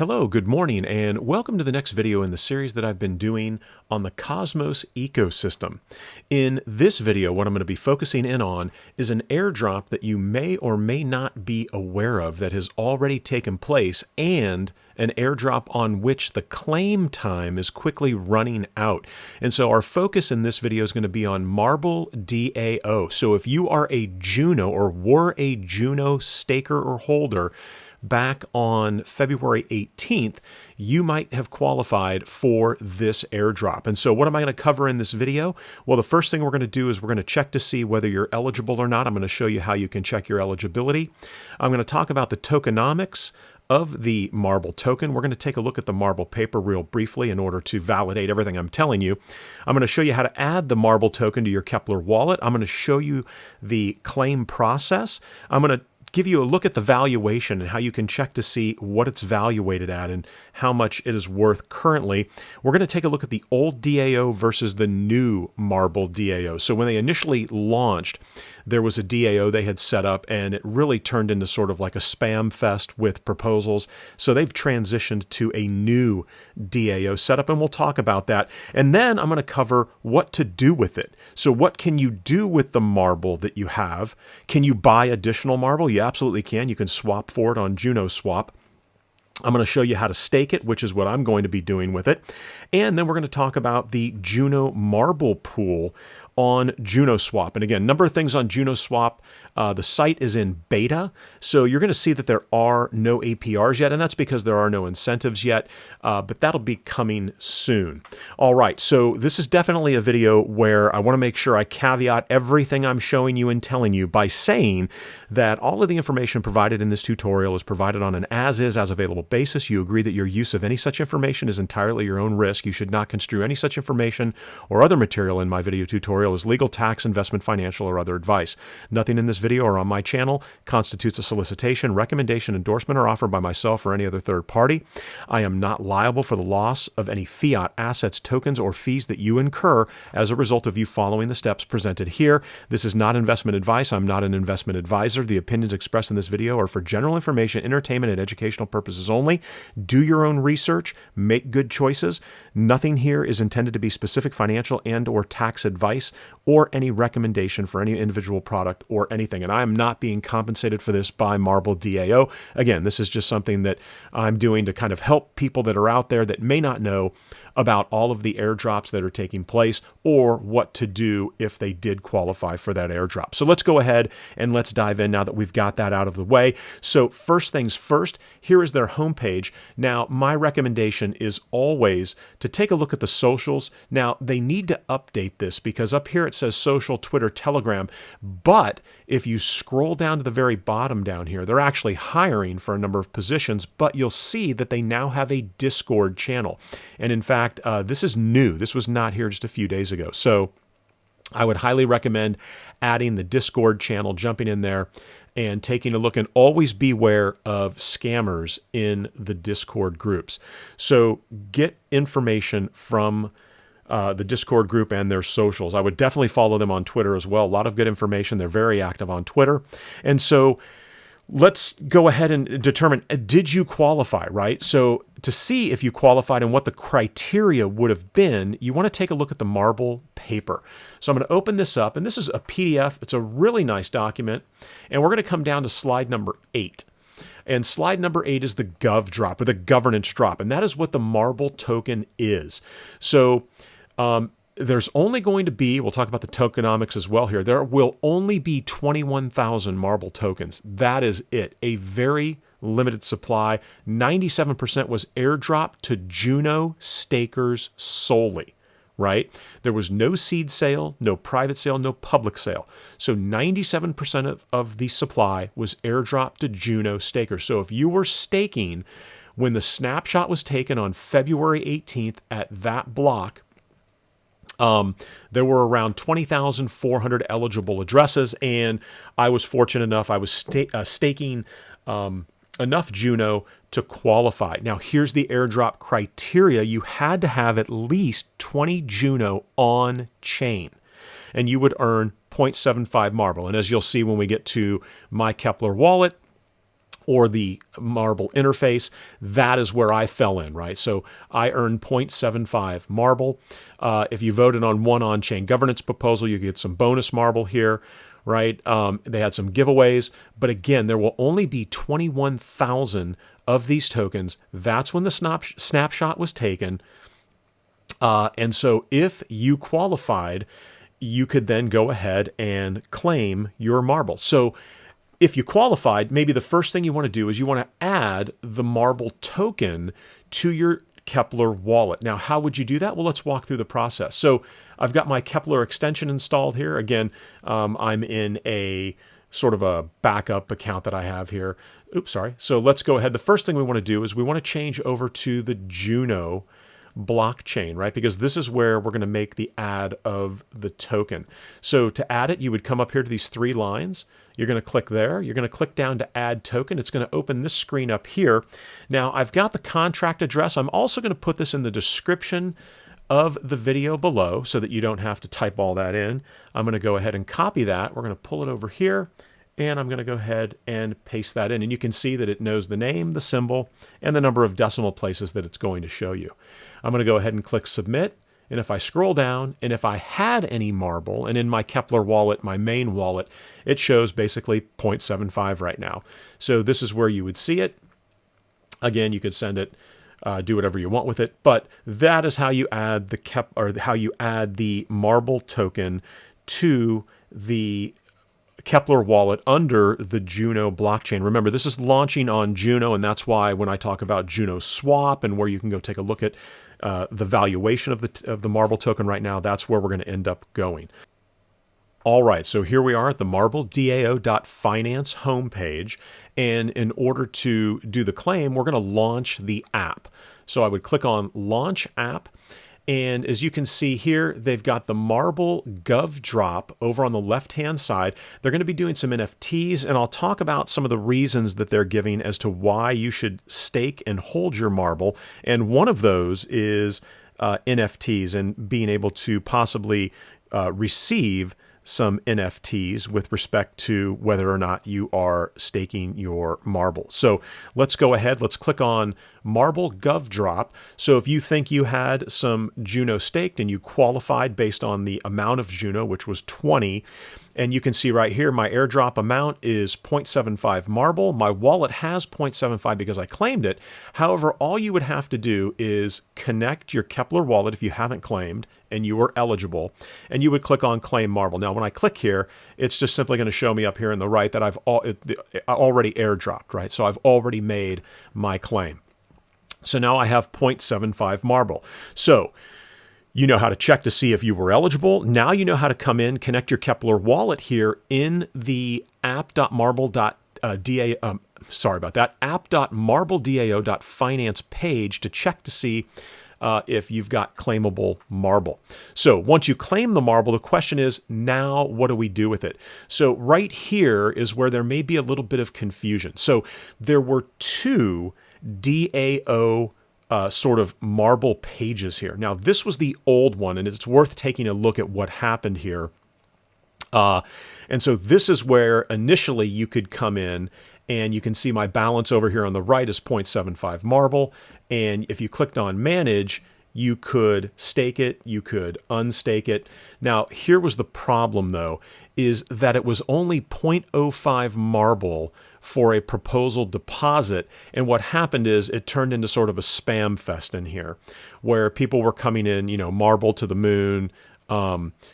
Hello, good morning, and welcome to the next video in the series that I've been doing on the Cosmos ecosystem. In this video, what I'm going to be focusing in on is an airdrop that you may or may not be aware of that has already taken place, and an airdrop on which the claim time is quickly running out. And so our focus in this video is going to be on Marble DAO. So if you are a JUNO or were a JUNO staker or holder back on February 18th, you might have qualified for this airdrop. And so what am I going to cover in this video? Well, the first thing we're going to do is we're going to check to see whether you're eligible or not. I'm going to show you how you can check your eligibility. I'm going to talk about the tokenomics of the Marble token. We're going to take a look at the Marble paper real briefly in order to validate everything I'm telling you. I'm going to show you how to add the Marble token to your Keplr wallet. I'm going to show you the claim process. I'm going to give you a look at the valuation and how you can check to see what it's valuated at and how much it is worth currently. We're going to take a look at the old DAO versus the new Marble DAO. So when they initially launched, there was a DAO they had set up, and it really turned into sort of like a spam fest with proposals. So they've transitioned to a new DAO setup, and we'll talk about that. And then I'm going to cover what to do with it. So what can you do with the Marble that you have? Can you buy additional Marble? You absolutely can. You can swap for it on JunoSwap. I'm going to show you how to stake it, which is what I'm going to be doing with it. And then we're going to talk about the Juno Marble pool on JunoSwap. And again, number of things on JunoSwap. The site is in beta, so you're going to see that there are no APRs yet, and that's because there are no incentives yet, but that'll be coming soon. All right, so this is definitely a video where I want to make sure I caveat everything I'm showing you and telling you by saying that all of the information provided in this tutorial is provided on an as-is, as-available basis. You agree that your use of any such information is entirely your own risk. You should not construe any such information or other material in my video tutorial as legal, tax, investment, financial, or other advice. Nothing in this video or on my channel constitutes a solicitation, recommendation, endorsement, or offer by myself or any other third party. I am not liable for the loss of any fiat, assets, tokens, or fees that you incur as a result of you following the steps presented here. This is not investment advice. I'm not an investment advisor. The opinions expressed in this video are for general information, entertainment, and educational purposes only. Do your own research. Make good choices. Nothing here is intended to be specific financial and or tax advice or any recommendation for any individual product or anything. And I am not being compensated for this by Marble DAO. Again, this is just something that I'm doing to kind of help people that are out there that may not know about all of the airdrops that are taking place or what to do if they did qualify for that airdrop. So let's go ahead and let's dive in now that we've got that out of the way. So first things first, here is their homepage. Now, my recommendation is always to take a look at the socials. Now, they need to update this because up here it says social, Twitter, Telegram, but if you scroll down to the very bottom down here, they're actually hiring for a number of positions, but you'll see that they now have a Discord channel. And in fact, this is new. This was not here just a few days ago. So I would highly recommend adding the Discord channel, jumping in there and taking a look, and always beware of scammers in the Discord groups. So get information from the Discord group and their socials. I would definitely follow them on Twitter as well. A lot of good information. They're very active on Twitter. And so let's go ahead and determine, did you qualify, right? So to see if you qualified and what the criteria would have been, you want to take a look at the Marble paper. So I'm going to open this up, and this is a PDF. It's a really nice document. And we're going to come down to slide number 8. And slide number 8 is the gov drop, or the governance drop. And that is what the Marble token is. So there's only going to be, we'll talk about the tokenomics as well here, there will only be 21,000 Marble tokens. That is it. A very limited supply. 97% was airdrop to Juno stakers solely, right? There was no seed sale, no private sale, no public sale. So 97% of the supply was airdrop to Juno stakers. So if you were staking when the snapshot was taken on February 18th at that block, there were around 20,400 eligible addresses, and I was fortunate enough, I was staking enough Juno to qualify. Now, here's the airdrop criteria. You had to have at least 20 Juno on chain, and you would earn 0.75 Marble. And as you'll see when we get to my Keplr wallet, or the Marble interface, that is where I fell in, right? So I earned 0.75 Marble. If you voted on one on-chain governance proposal, you get some bonus Marble here, right? They had some giveaways, but again, there will only be 21,000 of these tokens. That's when the snapshot was taken. And so if you qualified, you could then go ahead and claim your Marble. So if you qualified, maybe the first thing you want to do is you want to add the Marble token to your Keplr wallet. Now, how would you do that? Well, let's walk through the process. So I've got my Keplr extension installed here. Again, I'm in a sort of a backup account that I have here. Oops, sorry. So let's go ahead. The first thing we want to do is we want to change over to the JUNO blockchain, right? Because this is where we're going to make the add of the token. So to add it, you would come up here to these three lines. You're going to click there. You're going to click down to add token. It's going to open this screen up here. Now I've got the contract address. I'm also going to put this in the description of the video below so that you don't have to type all that in. I'm going to go ahead and copy that. We're going to pull it over here, and I'm going to go ahead and paste that in. And you can see that it knows the name, the symbol, and the number of decimal places that it's going to show you. I'm going to go ahead and click submit. And if I scroll down, and if I had any Marble, and in my Keplr wallet, my main wallet, it shows basically 0.75 right now. So this is where you would see it. Again, you could send it, do whatever you want with it, but that is how you add the Marble token to the Keplr wallet under the JUNO blockchain. Remember, this is launching on JUNO, and that's why when I talk about JunoSwap and where you can go take a look at the valuation of the Marble token right now, that's where we're going to end up going. All right, so here we are at the marbledao.finance homepage, and in order to do the claim, we're going to launch the app. So I would click on Launch App, and as you can see here, they've got the Marble Gov Drop over on the left-hand side. They're going to be doing some NFTs, and I'll talk about some of the reasons that they're giving as to why you should stake and hold your Marble. And one of those is NFTs and being able to possibly receive some NFTs with respect to whether or not you are staking your Marble. So let's go ahead. Let's click on Marble Gov Drop. So if you think you had some JUNO staked and you qualified based on the amount of JUNO, which was 20, and you can see right here, my airdrop amount is 0.75 Marble. My wallet has 0.75 because I claimed it. However, all you would have to do is connect your Keplr wallet if you haven't claimed and you were eligible, and you would click on Claim Marble. Now, when I click here, it's just simply going to show me up here in the right that I've already airdropped, right? So I've already made my claim. So now I have 0.75 Marble. So you know how to check to see if you were eligible. Now you know how to come in, connect your Keplr wallet here in the app.marbledao.finance page to check to see if you've got claimable Marble. So once you claim the Marble, the question is, now what do we do with it? So right here is where there may be a little bit of confusion. So there were two DAO sort of Marble pages here. Now, this was the old one, and it's worth taking a look at what happened here. And so this is where initially you could come in, and you can see my balance over here on the right is 0.75 Marble. And if you clicked on Manage, you could stake it, you could unstake it. Now, here was the problem, though, is that it was only 0.05 Marble for a proposal deposit. And what happened is it turned into sort of a spam fest in here where people were coming in, you know, Marble to the moon,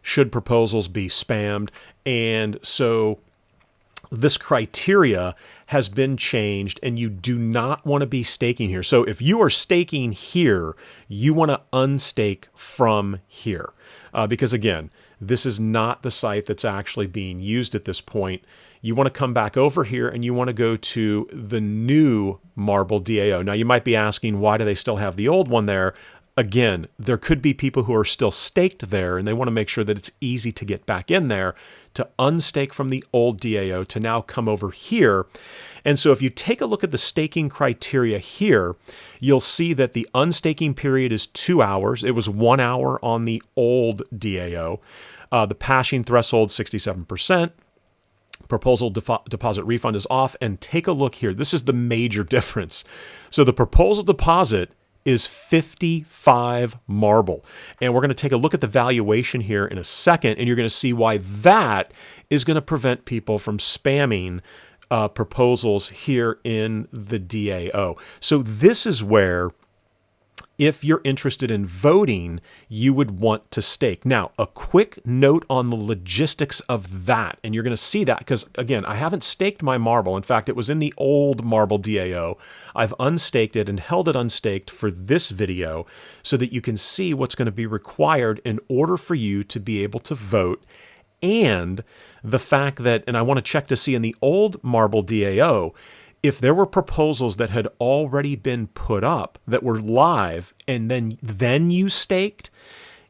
should proposals be spammed? And so this criteria has been changed, and you do not want to be staking here. So if you are staking here, you want to unstake from here. Because again, this is not the site that's actually being used at this point. You want to come back over here and you want to go to the new Marble DAO. Now you might be asking, why do they still have the old one there? Again, there could be people who are still staked there, and they want to make sure that it's easy to get back in there, to unstake from the old DAO to now come over here. And so if you take a look at the staking criteria here, you'll see that the unstaking period is 2 hours. It was 1 hour on the old DAO. The hashing threshold, 67%. proposal deposit refund is off. And take a look here. This is the major difference. So the proposal deposit is 55 marble. And we're going to take a look at the valuation here in a second, and you're going to see why that is going to prevent people from spamming proposals here in the DAO. So this is where, if you're interested in voting, you would want to stake. Now, a quick note on the logistics of that, and you're going to see that because, again, I haven't staked my marble. In fact, it was in the old Marble DAO. I've unstaked it and held it unstaked for this video so that you can see what's going to be required in order for you to be able to vote. And the fact that, and I want to check to see in the old Marble DAO, if there were proposals that had already been put up that were live and then you staked,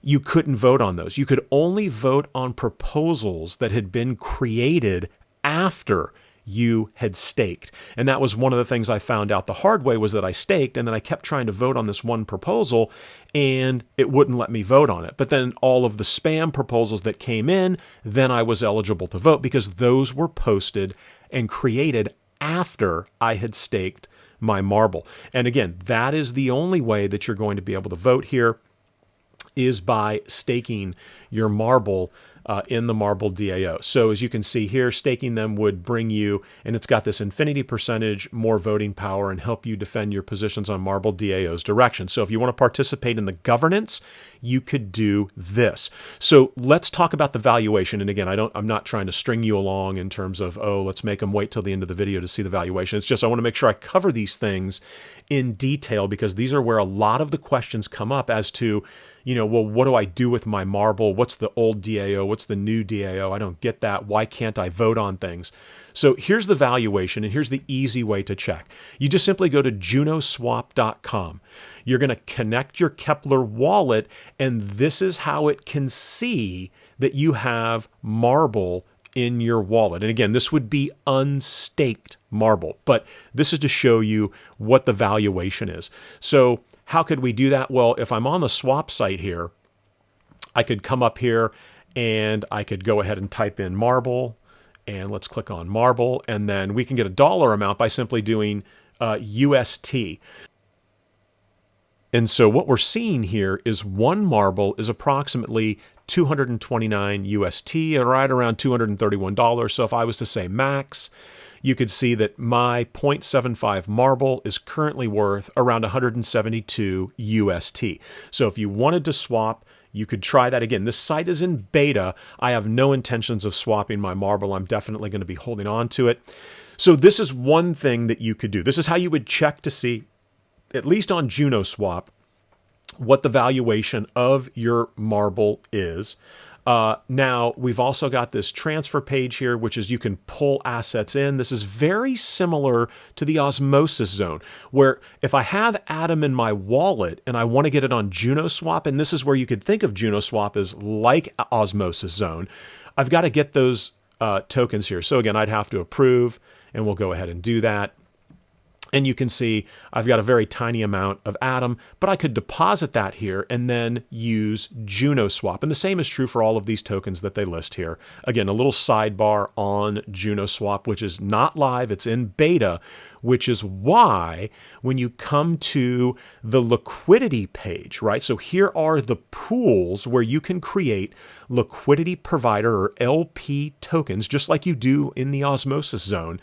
you couldn't vote on those. You could only vote on proposals that had been created after you had staked. And that was one of the things I found out the hard way, was that I staked and then I kept trying to vote on this one proposal and it wouldn't let me vote on it. But then all of the spam proposals that came in, then I was eligible to vote because those were posted and created after I had staked my marble. And again, that is the only way that you're going to be able to vote here, is by staking your marble in the Marble DAO. So as you can see here, staking them would bring you, and it's got this infinity percentage, more voting power, and help you defend your positions on Marble DAO's direction. So if you want to participate in the governance, you could do this. So let's talk about the valuation. And again, I'm not trying to string you along in terms of, oh, let's make them wait till the end of the video to see the valuation. It's just I want to make sure I cover these things in detail because these are where a lot of the questions come up as to, well, what do I do with my marble? What's the old DAO? What's the new DAO? I don't get that. Why can't I vote on things? So here's the valuation, and here's the easy way to check. You just simply go to JunoSwap.com. You're going to connect your Keplr wallet, and this is how it can see that you have marble in your wallet. And again, this would be unstaked marble, but this is to show you what the valuation is. So how could we do that? Well, if I'm on the swap site here, I could come up here and I could go ahead and type in marble, and let's click on marble, and then we can get a dollar amount by simply doing UST. And so what we're seeing here is one marble is approximately 229 UST, right around $231. So if I was to say max, you could see that my 0.75 marble is currently worth around 172 UST. So if you wanted to swap, you could try that. Again, this site is in beta. I have no intentions of swapping my marble. I'm definitely going to be holding on to it. So this is one thing that you could do. This is how you would check to see, at least on JunoSwap, what the valuation of your marble is. Now, we've also got this transfer page here, which is you can pull assets in. This is very similar to the osmosis zone, where if I have Atom in my wallet and I want to get it on JunoSwap, and this is where you could think of JunoSwap as like osmosis zone, I've got to get those tokens here. So again, I'd have to approve, and we'll go ahead and do that. And you can see I've got a very tiny amount of Atom, but I could deposit that here and then use JunoSwap. And the same is true for all of these tokens that they list here. Again, a little sidebar on JunoSwap, which is not live. It's in beta, which is why when you come to the liquidity page, right? So here are the pools where you can create liquidity provider or LP tokens, just like you do in the osmosis zone.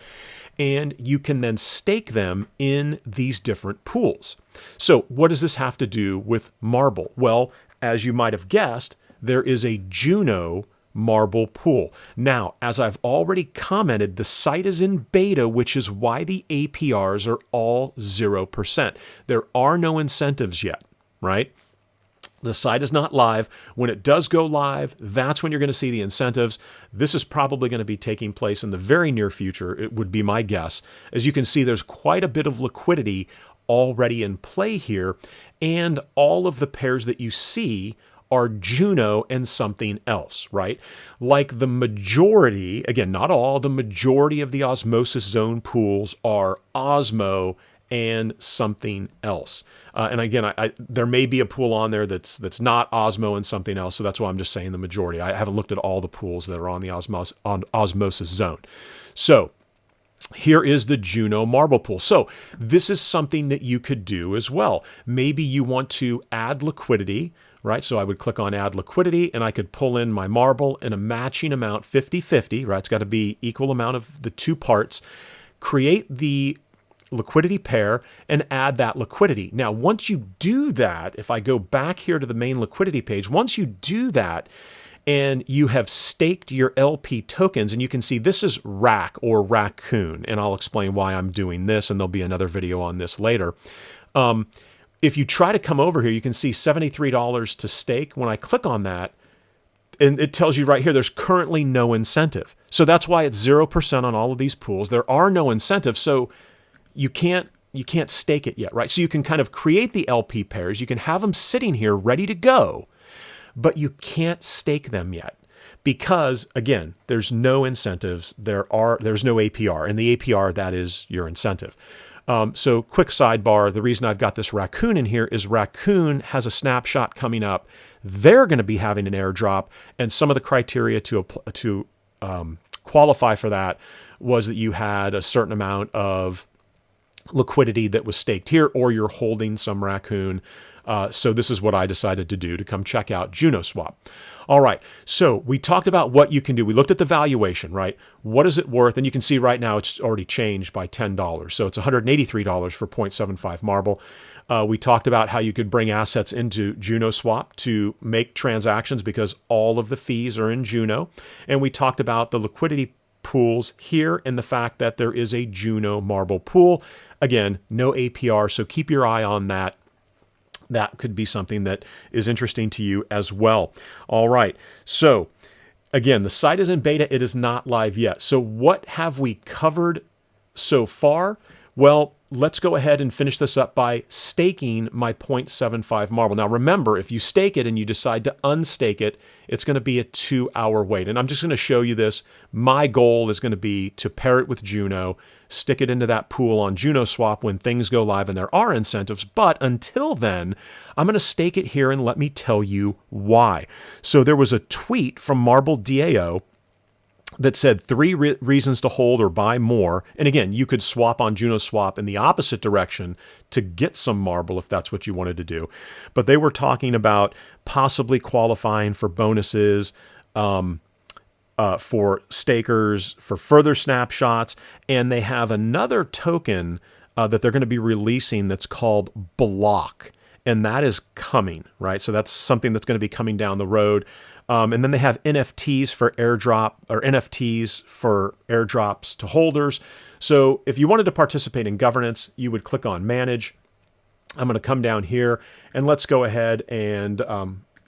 And you can then stake them in these different pools. So what does this have to do with marble? Well, as you might have guessed, there is a Juno marble pool. Now, as I've already commented, the site is in beta, which is why the APRs are all 0%. There are no incentives yet, right? The site is not live. When it does go live, that's when you're going to see the incentives. This is probably going to be taking place in the very near future, it would be my guess. As you can see, there's quite a bit of liquidity already in play here, and all of the pairs that you see are Juno and something else, right? Like the majority, again, not all, the majority of the osmosis zone pools are Osmo and something else. And again, there may be a pool on there that's not Osmo and something else, so that's why I'm just saying the majority. I haven't looked at all the pools that are on the osmosis zone. So here is the Juno Marble pool. So this is something that you could do as well. Maybe you want to add liquidity, right? So I would click on add liquidity and I could pull in my marble in a matching amount, 50-50, right? It's got to be equal amount of the two parts. Create the liquidity pair and add that liquidity. Now, once you do that, if I go back here to the main liquidity page, once you do that and you have staked your LP tokens, and you can see this is rack or raccoon, and I'll explain why I'm doing this, and there'll be another video on this later. If you try to come over here, you can see $73 to stake. When I click on that, and it tells you right here, there's currently no incentive. So that's why it's 0% on all of these pools. There are no incentives, so you can't stake it yet, right? So you can kind of create the LP pairs. You can have them sitting here ready to go, but you can't stake them yet because, again, there's no incentives. There's no APR, and the APR, that is your incentive. So quick sidebar, the reason I've got this raccoon in here is raccoon has a snapshot coming up. They're going to be having an airdrop, and some of the criteria to qualify for that was that you had a certain amount of liquidity that was staked here, or you're holding some raccoon. So this is what I decided to do, to come check out JunoSwap. All right, so we talked about what you can do. We looked at the valuation, right? What is it worth? And you can see right now it's already changed by $10. So it's $183 for 0.75 marble. We talked about how you could bring assets into JunoSwap to make transactions because all of the fees are in Juno. And we talked about the liquidity pools here and the fact that there is a Juno Marble pool. Again, no APR, so keep your eye on that. That could be something that is interesting to you as well. All right, so again, the site is in beta. It is not live yet. So what have we covered so far? Well, let's go ahead and finish this up by staking my 0.75 marble. Now, remember, if you stake it and you decide to unstake it, it's going to be a 2-hour wait. And I'm just going to show you this. My goal is going to be to pair it with Juno, stick it into that pool on JunoSwap when things go live and there are incentives. But until then, I'm going to stake it here and let me tell you why. So there was a tweet from Marble DAO that said 3 reasons to hold or buy more. And again, you could swap on JunoSwap in the opposite direction to get some marble if that's what you wanted to do. But they were talking about possibly qualifying for bonuses, for stakers, for further snapshots. And they have another token that they're going to be releasing that's called Block. And that is coming, right? So that's something that's going to be coming down the road. And then they have NFTs for airdrop, or NFTs for airdrops to holders. So if you wanted to participate in governance, you would click on manage. I'm going to come down here and let's go ahead and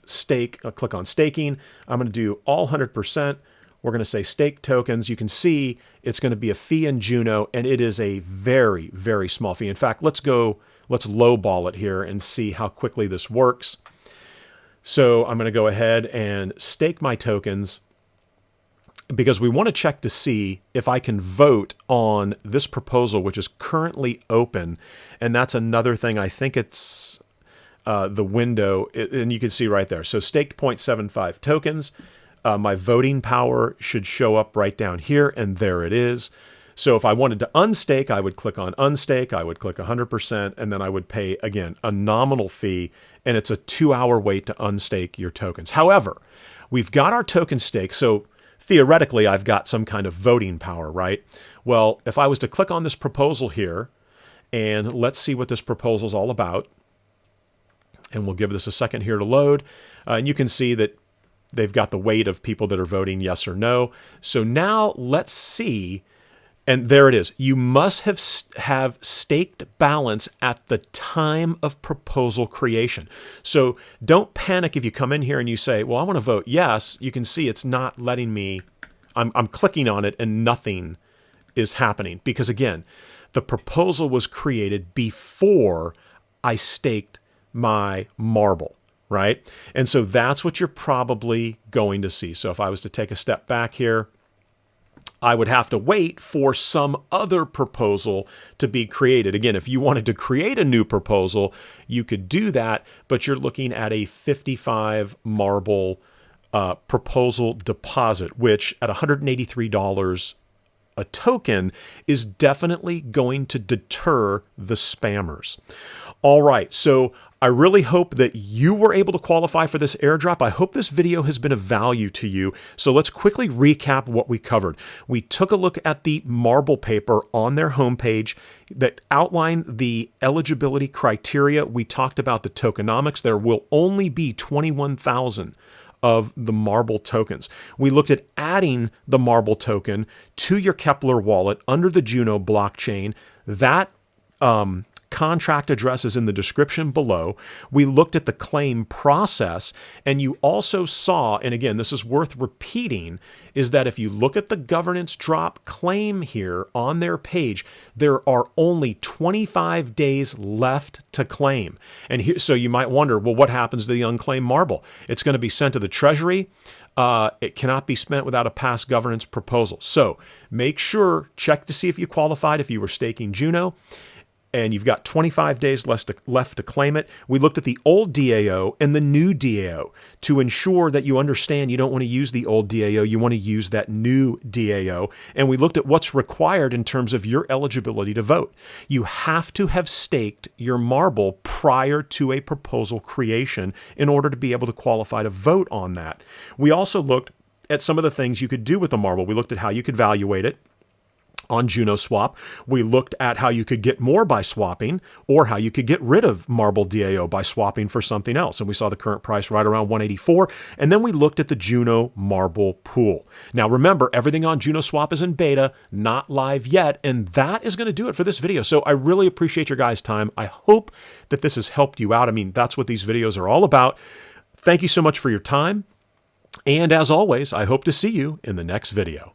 stake. Click on staking. I'm going to do all 100%. We're going to say stake tokens. You can see it's going to be a fee in Juno, and it is a very, very small fee. In fact, let's lowball it here and see how quickly this works. So I'm going to go ahead and stake my tokens because we want to check to see if I can vote on this proposal, which is currently open. And that's another thing. I think it's the window, and you can see right there. So staked 0.75 tokens. My voting power should show up right down here, and there it is. So if I wanted to unstake, I would click on unstake, I would click 100%, and then I would pay, again, a nominal fee, and it's a 2-hour wait to unstake your tokens. However, we've got our token stake, so theoretically, I've got some kind of voting power, right? Well, if I was to click on this proposal here, and let's see what this proposal is all about, and we'll give this a second here to load, and you can see that they've got the weight of people that are voting yes or no. So now let's see. And there it is. You must have staked balance at the time of proposal creation. So don't panic if you come in here and you say, well, I want to vote yes. You can see it's not letting me. I'm clicking on it and nothing is happening. Because again, the proposal was created before I staked my marble, right? And so that's what you're probably going to see. So if I was to take a step back here, I would have to wait for some other proposal to be created. Again, if you wanted to create a new proposal, you could do that, but you're looking at a 55 Marble proposal deposit, which at $183 a token is definitely going to deter the spammers. All right, so I really hope that you were able to qualify for this airdrop. I hope this video has been of value to you. So let's quickly recap what we covered. We took a look at the Marble paper on their homepage that outlined the eligibility criteria. We talked about the tokenomics. There will only be 21,000 of the Marble tokens. We looked at adding the Marble token to your Keplr wallet under the Juno blockchain. That contract address is in the description below. We looked at the claim process, and you also saw, and again, this is worth repeating, is that if you look at the governance drop claim here on their page, there are only 25 days left to claim. And here, so you might wonder, well, what happens to the unclaimed Marble? It's going to be sent to the Treasury. It cannot be spent without a past governance proposal. So make sure, check to see if you qualified, if you were staking Juno, and you've got 25 days left to claim it. We looked at the old DAO and the new DAO to ensure that you understand you don't want to use the old DAO, you want to use that new DAO. And we looked at what's required in terms of your eligibility to vote. You have to have staked your Marble prior to a proposal creation in order to be able to qualify to vote on that. We also looked at some of the things you could do with the Marble. We looked at how you could valuate it on JunoSwap. We looked at how you could get more by swapping, or how you could get rid of Marble DAO by swapping for something else. And we saw the current price right around 184. And then we looked at the Juno Marble pool. Now remember, everything on JunoSwap is in beta, not live yet. And that is going to do it for this video. So I really appreciate your guys' time. I hope that this has helped you out. I mean, that's what these videos are all about. Thank you so much for your time. And as always, I hope to see you in the next video.